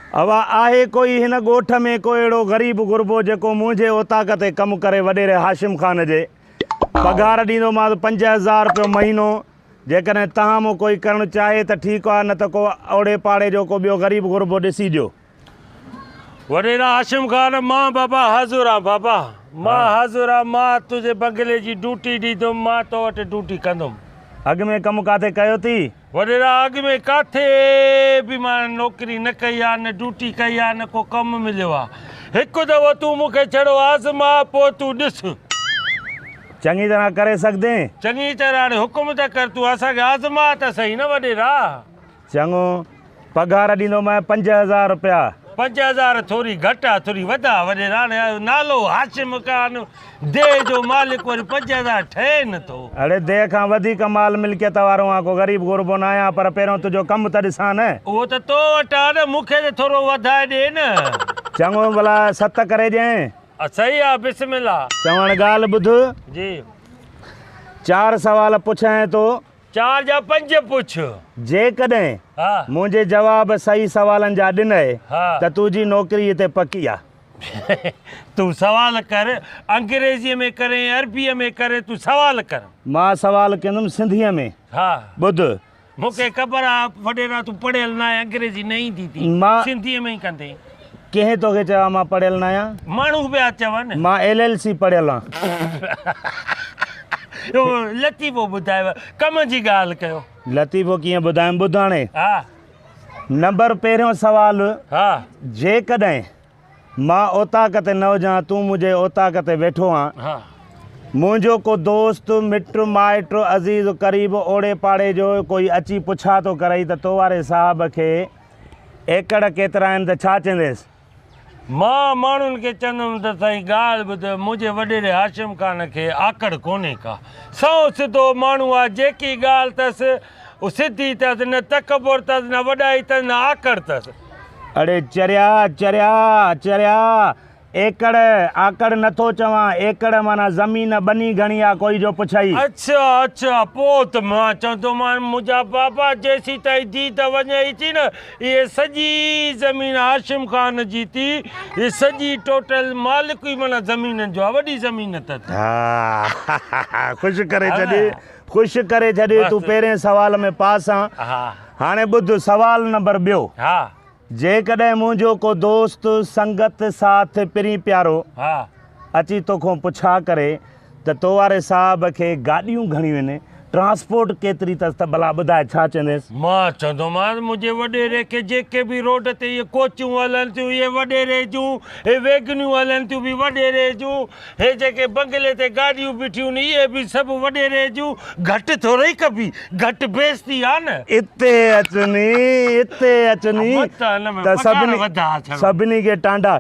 अब आहे कोई हिन ॻोठ में कोई अहिड़ो ग़रीब गुरबो जेको मुंहिंजे ओताक ते कमु करे वॾेरे हाशिम ख़ान जे पघार ॾींदोमांसि 5000 रुपयो महीनो। जेकॾहिं तव्हां मूं कोई करणु चाहे त ठीकु आहे, न त को ओड़े पाड़े जो को ॿियो ग़रीब गुरबो ॾिसी ॾियो। वॾेरा हाशिम ख़ान, मां बाबा हाज़ुर आहियां। बाबा मां हाज़ुर आहियां। मां तुंहिंजे बंगले जी ड्यूटी ॾींदुमि, मां तो वटि ड्यूटी कंदुमि। अॻु में कमु काथे कयो थी? वॾेरा अॻु में काथे बि मां नौकिरी न कई आहे, न ड्यूटी कई आहे, न को कमु मिलियो आहे। हिकु दफ़ो तूं मूंखे छड़ो आज़मा, पोइ तूं ॾिस। चङी तरह करे सघंदे? चङी तरह। हाणे हुकुम त कर, तूं असांखे आज़मा त सही न वॾेरा। चङो, पघार ॾींदोमांइ 5000 रुपया। 5000 थोरी घटि आहे, थोरी वधा वॾेरा। हाणे नालो हाशिम ख़ान, देह जो मालिक, वरी 5000 ठहे नथो। अड़े देह खां वधीक माल मिल्कियत वारो आहियां, को ग़रीब गुरबो न आहियां, पर पहिरियों तुंहिंजो कमु त ॾिसां न। उहो त तो वटि आहे न, मूंखे त थोरो वधाए ॾे न। चङो भला 7 करे ॾियईं। सही आहे, बिस्मिल्लाह। चवण ॻाल्हि ॿुध जी। 4 सवाल पुछां तो, 4 जा 5 पुछ। जेकॾहिं हा मुंहिंजे जवाब सही सवालनि जा ॾिनई हा त तुंहिंजी नौकिरी हिते पकी आहे। तूं सवाल कर, अंग्रेजीअ में करे, अरबीअ में करे, तूं सवाल कर। मां सवाल कंदुमि सिंधीअ में। हा ॿुध, मूंखे ख़बर आहे वॾेरा तूं पढ़ियल न आहे, अंग्रेजी न ईंदी थी, मां सिंधीअ में ई कंदे। कंहिं तोखे चवां मां पढ़ियल न आहियां? माण्हू पिया चवनि। मां LLC पढ़ियल आहियां। लतीफ़ो ॿुधायव, कम जी ॻाल्हि कयो। लतीफ़ो कीअं ॿुधायां? ॿुध हाणे। हा नंबर पहिरियों सवाल, हा जेकॾहिं मां ओताक ते न हुजां, तूं मुंहिंजे ओताक ते वेठो आहीं, हा मुंहिंजो को दोस्त मिट माइट अज़ीज़ क़रीब ओड़े पाड़े जो कोई अची पुछा थो करई त तो वारे साहब खे एकड़ केतिरा आहिनि, त छा चवंदेसि? मां माण्हुनि खे चवंदुमि त साईं ॻाल्हि ॿुध, मुंहिंजे वॾेरे हाशिम ख़ान खे आकड़ कोन्हे का। सौ सिधो माण्हू आहे, जेकी ॻाल्हि अथसि उहा सिधी अथसि, न तकबुर अथसि, न वॾाई अथसि, न आकड़ अथसि। अड़े चरिया चरिया चरिया, एकड़ आकड़ नथो चवां। एकड़ माना ज़मीन बनी घणी आहे, कोई जो पुछई। अच्छा अच्छा, पोइ त मां चवंदो मां, मुंहिंजा बाबा जेसीं ताईं धी त वञे थी न, इहे सॼी ज़मीन हाशिम ख़ान जी थी। इहे सॼी टोटल मालिक ई माना ज़मीननि जो आहे, वॾी ज़मीन अथसि। हा ख़ुशि करे छॾे, ख़ुशि करे छॾे। तूं पहिरें सवाल में पास आं। हा हाणे ॿुध सवाल नंबर ॿियो। हा जेकॾहिं मुंहिंजो को दोस्त संगत साथ पिरी प्यारो हा अची तोखां पुछा करे त तो वारे साहब खे गाॾियूं घणियूं आहिनि, ट्रांसपोर्ट केतिरी अथसि, त भला ॿुधाए छा चवंदेसि? मां चवंदोमांसि मुंहिंजे वॾेरे खे जेके बि रोड ते इहे कोचियूं हलनि थियूं, इहे वॾेरे जूं, हे वेगनियूं हलनि थियूं बि वॾेरे जूं, हे जेके बंगले ते गाॾियूं बीठियूं आहिनि इहे बि सभु वॾेरे जूं। घटि थोरी कबी, घटि बेइज़ती आहे न। इते अचनी, इते अचनी त सभिनी खे टांडा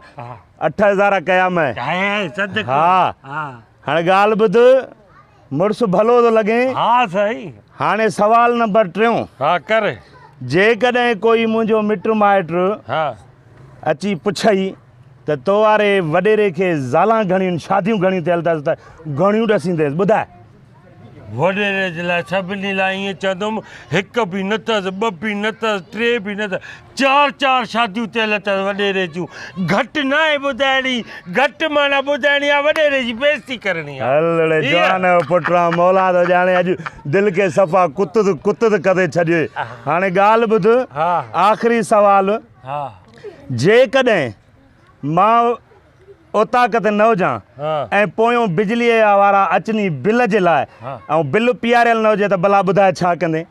8000 कया मैं। हा हाणे ॻाल्हि ॿुध, मुड़ुसु भलो थो लॻे। हा सही। हाणे सवाल नंबर 3। हा कर। जेकॾहिं कोई मुंहिंजो मिट माइट हा अची पुछई त तो वारे वॾेरे खे ज़ालां घणियूं, शादियूं घणियूं थियल अथसि, त घणियूं ॾसींदेसि? ॿुधाए। वॾेरे जे लाइ सभिनी लाइ ईअं चवंदुमि, हिकु बि न अथसि, ॿ बि न अथसि, 3 बि न अथसि, 4 शादियूं थियल अथसि वॾेरे जूं। घटि न आहे ॿुधाइणी, घटि माना ॿुधाइणी आहे, वॾेरे जी बेइज़ती करणी आहे। हलड़े जवान पुटरा मौला तो ॼाणे, अॼु दिलि खे सफ़ा कुतुद करे छॾियो। हाणे ॻाल्हि ॿुध, आख़िरी सवाल। हा जेकॾहिं मां ओताक ते न हुजां ऐं पोयों बिजलीअ वारा अचनी बिल जे लाइ, ऐं बिल पीआरियल न हुजे, त भला ॿुधाए छा कंदे?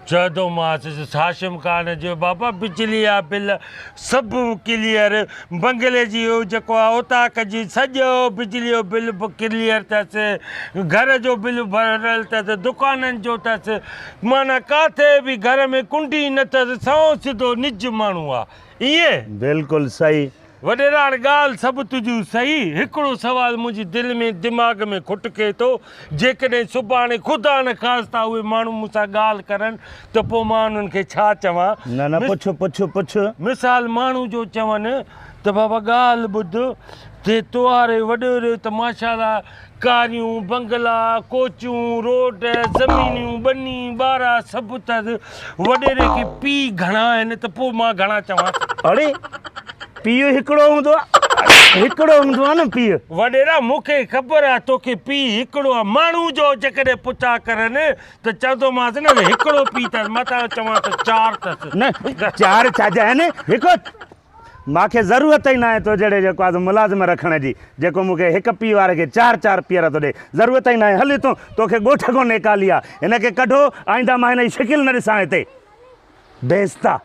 चवंदोमांसि हाशिम ख़ान जो बाबा बिजली जा बिल सभु क्लियर, बंगले जी जेको आहे ओताक जी सॼो बिजली जो बिल बि क्लियर अथसि, घर जो बिल भरियल अथसि, दुकाननि जो अथसि, माना किथे बि घर में कुंडी न अथसि, सौ सिधो निज माण्हू आहे। इहे बिल्कुलु सही। वॾेरा ॻाल्हि सभु तुंहिंजूं सही हिकिड़ो सुवालु मुंहिंजी दिलि में दिमाग़ में खुटके थो जेकॾहिं सुभाणे ख़ुदा न ख़ास्ता उहे माण्हू मूंसां ॻाल्हि करनि त पोइ मां उन्हनि खे छा चवां न न पुछ मिसाल माण्हू जो चवनि त बाबा ॻाल्हि ॿुध ते तुआरे वॾेरे त माशाल्लाह कारियूं बंगला कोचियूं रोड ज़मीनियूं ॿनी ॿारा सभु अथसि वॾेरे खे पीउ घणा आहिनि त पोइ मां घणा चवां अड़े पीउ हिकिड़ो हूंदो आहे न पीउ वॾेरा मूंखे ख़बर आहे तोखे पीउ हिकिड़ो आहे माण्हू जो जेकॾहिं पुछा करनि त चवंदोमांसि न हिकिड़ो पीउ अथसि मां त चवां त 4 अथसि न 4 छाजा आहिनि हिकु मूंखे ज़रूरत ई न आहे तो जहिड़े जेको आहे मुलाज़िम रखण जी जेको मूंखे हिकु पीउ वारे खे 4 पीअर थो ॾे ज़रूरत ई न आहे हली तोखे ॻोठ कोन्हे काली आहे हिन खे कढो आईंदा मां हिन जी शिकिल न ॾिसां हिते बेइज़्ता